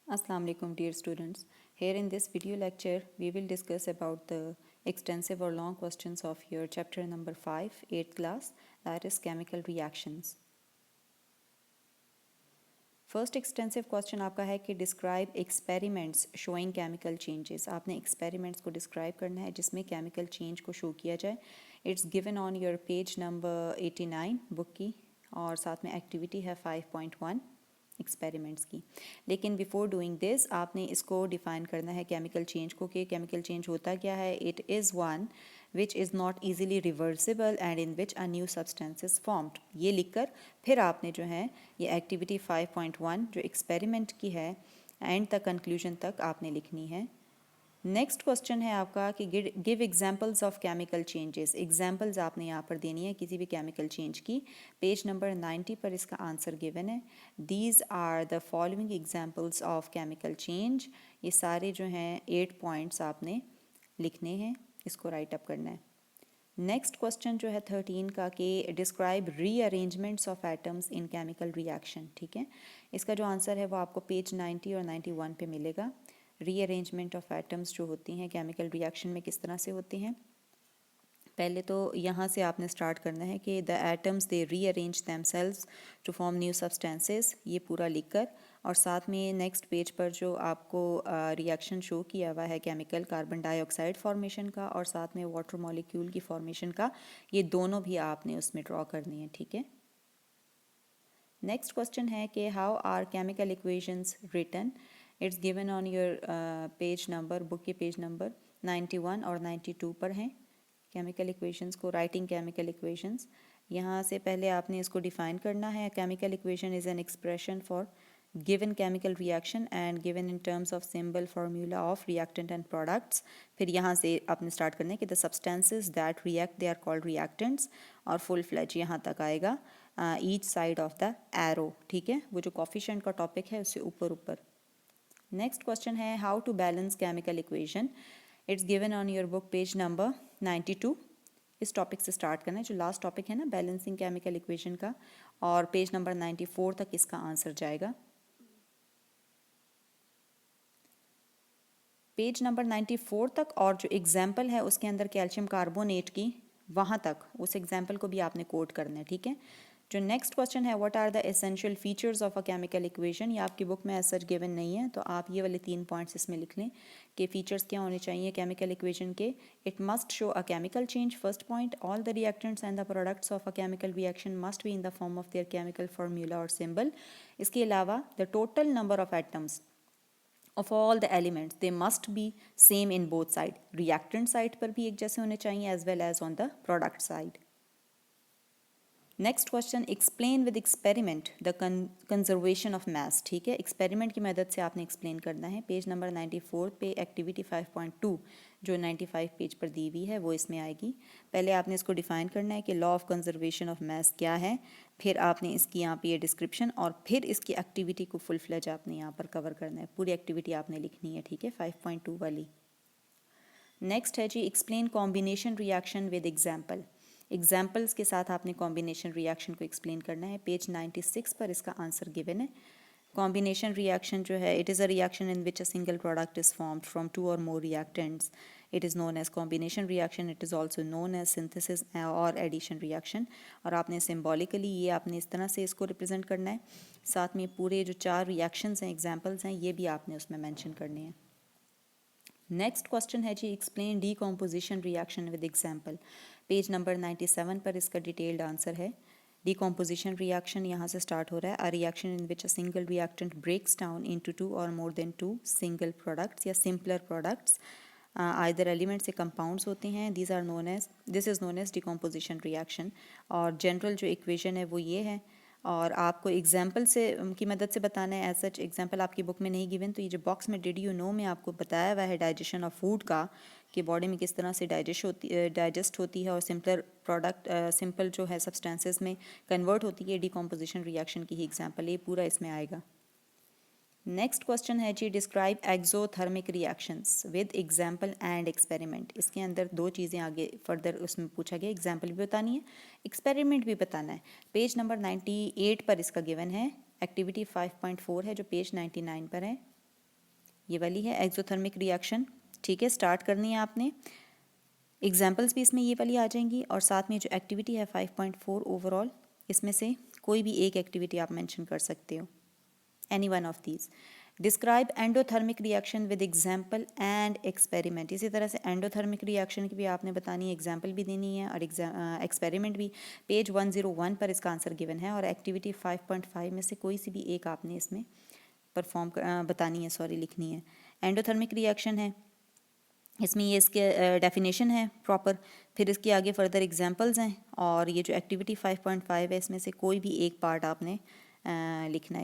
Assalamu alaikum dear students. Here in this video lecture we will discuss about the extensive or long questions of your chapter number 5 8th class, that is chemical reactions. First extensive question आपका है कि describe experiments showing chemical changes. आपने experiments को describe करना है जिसमें chemical change को show किया जाए. It's given on your page number 89 book की और साथ में एक्टिविटी है 5.1 एक्सपेरिमेंट्स की. लेकिन बिफोर डूइंग दिस आपने इसको डिफ़ाइन करना है केमिकल चेंज को कि केमिकल चेंज होता क्या है. It is one which is not easily reversible and in which a new substance is formed. ये लिखकर फिर आपने जो है ये एक्टिविटी 5.1 जो एक्सपेरिमेंट की है एंड तक कंक्लूजन तक आपने लिखनी है. नेक्स्ट क्वेश्चन है आपका कि give examples of chemical changes. Examples आपने यहाँ पर देनी है किसी भी केमिकल चेंज की. पेज नंबर 90 पर इसका आंसर गिवन है. These are the following examples of chemical change. ये सारे जो हैं 8 पॉइंट्स आपने लिखने हैं, इसको राइट अप करना है. नेक्स्ट क्वेश्चन जो है 13 का कि describe rearrangements of atoms in chemical reaction. ठीक है, इसका जो आंसर है वो आपको पेज 90 और 91 पे मिलेगा. रीअरेंजमेंट ऑफ एटम्स जो होती हैं केमिकल रिएक्शन में किस तरह से होती हैं. पहले तो यहाँ से आपने स्टार्ट करना है कि the atoms they rearrange themselves to form new substances, ये पूरा लिखकर. और साथ में नेक्स्ट पेज पर जो आपको रिएक्शन शो किया हुआ है केमिकल कार्बन डाइऑक्साइड फॉर्मेशन का और साथ में वाटर मॉलिक्यूल की फॉर्मेशन का, ये दोनों भी आपने उसमें ड्रॉ करनी है. ठीक है. नेक्स्ट क्वेश्चन है कि how are chemical equations written. It's given on your page number, book के पेज नंबर 91 और 92 पर हैं केमिकल इक्वेशंस को. राइटिंग केमिकल इक्वेशंस, यहाँ से पहले आपने इसको डिफाइन करना है. Chemical equation is an expression for given chemical reaction and given in terms of symbol formula of reactant and products. फिर यहाँ से आपने स्टार्ट करना है कि the substances that react they are called reactants और फुल फ्लेज यहाँ तक आएगा each side of the arrow. ठीक है, वो जो कॉफिशिएंट का टॉपिक है उससे ऊपर ऊपर. नेक्स्ट क्वेश्चन है how to balance chemical equation. It's given on your book page number 92. इस टॉपिक से स्टार्ट करना है जो लास्ट टॉपिक है ना बैलेंसिंग केमिकल इक्वेशन का, और पेज नंबर 94 तक इसका आंसर जाएगा. पेज नंबर 94 तक और जो एग्जाम्पल है उसके अंदर कैल्शियम कार्बोनेट की, वहाँ तक उस एग्जाम्पल को भी आपने कोट करना है. ठीक है. जो नेक्स्ट क्वेश्चन है what are the essential features of a chemical equation. ये आपकी बुक में एज सच गिवन नहीं है तो आप ये वाले 3 पॉइंट्स इसमें लिख लें कि फीचर्स क्या होने चाहिए केमिकल इक्वेशन के. It must show a chemical change, first point. All the reactants and the products of a chemical reaction must be in the form of their chemical formula और symbol. इसके अलावा the total number of atoms of all the elements they must be same in both side. reactant side पर भी एक जैसे होने चाहिए as well as on the product side. Next question explain with experiment the conservation of mass. ठीक है, experiment की मदद से आपने एक्सप्लेन करना है. पेज नंबर 94 पे एक्टिविटी 5.2 जो 95 पेज पर दी हुई है वो इसमें आएगी. पहले आपने इसको डिफाइन करना है कि law of conservation of mass क्या है, फिर आपने इसकी यहाँ पे ये डिस्क्रिप्शन और फिर इसकी एक्टिविटी को फुल फ्लेज आपने यहाँ पर कवर करना है. पूरी एक्टिविटी आपने लिखनी है. ठीक है, 5.2 वाली. नेक्स्ट है जी explain combination reaction with example. Examples के साथ आपने कॉम्बिनेशन रिएक्शन को एक्सप्लेन करना है. पेज 96 पर इसका आंसर गिवन है. कॉम्बिनेशन रिएक्शन जो है it is a reaction in which a single product is formed from 2 और more reactants. It is known as combination reaction. It is also known as synthesis और addition reaction. और आपने symbolically ये आपने इस तरह से इसको रिप्रेजेंट करना है. साथ में पूरे जो 4 रिएक्शंस हैं एग्जाम्पल्स हैं ये भी आपने उसमें मैंशन करने हैं. नेक्स्ट क्वेश्चन है जी explain decomposition reaction with example. Page number 97 पर इसका डिटेल्ड आंसर है. डीकॉम्पोजिशन रिएक्शन यहाँ से स्टार्ट हो रहा है. A reaction in which a single reactant breaks down into 2 और मोर देन 2 सिंगल प्रोडक्ट्स या सिंपलर प्रोडक्ट्स. आइदर एलिमेंट से कंपाउंड्स होते हैं. This is known as decomposition reaction. और जनरल जो इक्वेशन है वो ये है और आपको एग्जाम्पल से की मदद से बताना है. एज सच एग्जाम्पल आपकी बुक में नहीं गिवन तो ये जो बॉक्स में डिड यू नो में आपको बताया हुआ है डाइजेशन ऑफ फूड का कि बॉडी में किस तरह से डाइजेस्ट होती है और सिंपल जो है सब्सटेंसेस में कन्वर्ट होती है. डीकॉम्पोजिशन रिएक्शन की ही एग्जाम्पल ये पूरा इसमें आएगा. नेक्स्ट क्वेश्चन है जी describe exothermic reactions with example and experiment. इसके अंदर 2 चीज़ें आगे फर्दर उसमें पूछा गया. एग्जाम्पल भी बतानी है, एक्सपेरिमेंट भी बताना है. पेज नंबर 98 पर इसका गिवन है. एक्टिविटी 5.4 है जो पेज 99 पर है. ये वाली है एक्सोथर्मिक रिएक्शन, ठीक है, स्टार्ट करनी है आपने। एग्जाम्पल्स भी इसमें ये वाली आ जाएंगी और साथ में जो एक्टिविटी है 5.4 ओवरऑल, इसमें से कोई भी एक एक्टिविटी आप मेंशन कर सकते हो, any one of these. Describe endothermic reaction with example and experiment. इसी तरह से एंडोथर्मिक रिएक्शन की भी आपने बतानी है, एग्जाम्पल भी देनी है और एक्सपेरिमेंट भी। पेज 101 पर इसका आंसर गिवन है और एक्टिविटी 5.5 में से कोई सी भी एक आपने इसमें परफॉर्म बतानी है, सॉरी लिखनी है। एंडोथर्मिक रिएक्शन है, इसमें ये इसके डेफिनेशन है प्रॉपर, फिर इसके आगे फर्दर एग्जांपल्स हैं और ये जो एक्टिविटी 5.5 है इसमें से कोई भी एक पार्ट आपने लिखना है।